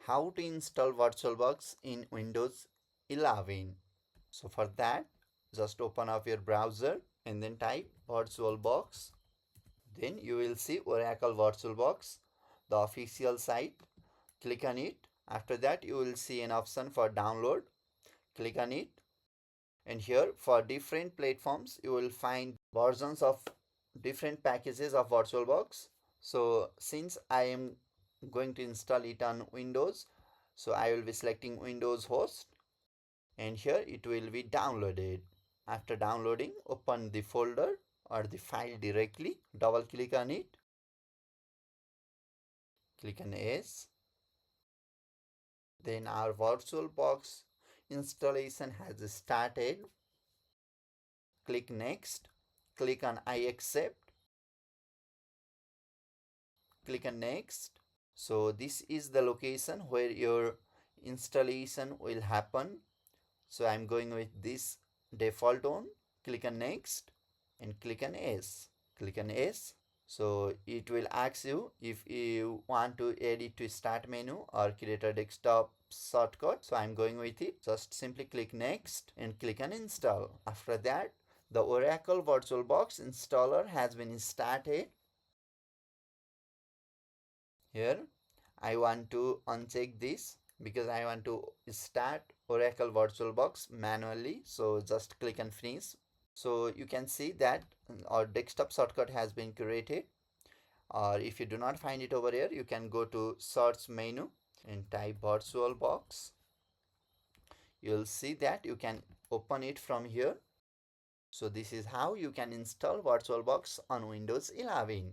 how to install VirtualBox in Windows 11. So for that, just open up your browser and then type VirtualBox. Then you will see Oracle VirtualBox, the official site. Click on it. After that, you will see an option for download. Click on it. And here for different platforms, you will find versions of different packages of VirtualBox. So since I am going to install it on Windows, so I will be selecting Windows host, and here it will be downloaded. After downloading, open the folder or the file directly, double click on it, click on yes. Then our VirtualBox installation has started. Click next, click on I accept, click on next. So this is the location where your installation will happen. So I'm going with this default one. Click on next and click on yes. Click on yes. So it will ask you if you want to add it to start menu or create a desktop shortcut. So I'm going with it. Just simply click next and click on install. After that, the Oracle VirtualBox installer has been started. Here I want to uncheck this because I want to start Oracle VirtualBox manually. So just click on finish. So you can see that our desktop shortcut has been created. Or if you do not find it over here, you can go to search menu and type VirtualBox. You'll see that you can open it from here. So this is how you can install VirtualBox on Windows 11.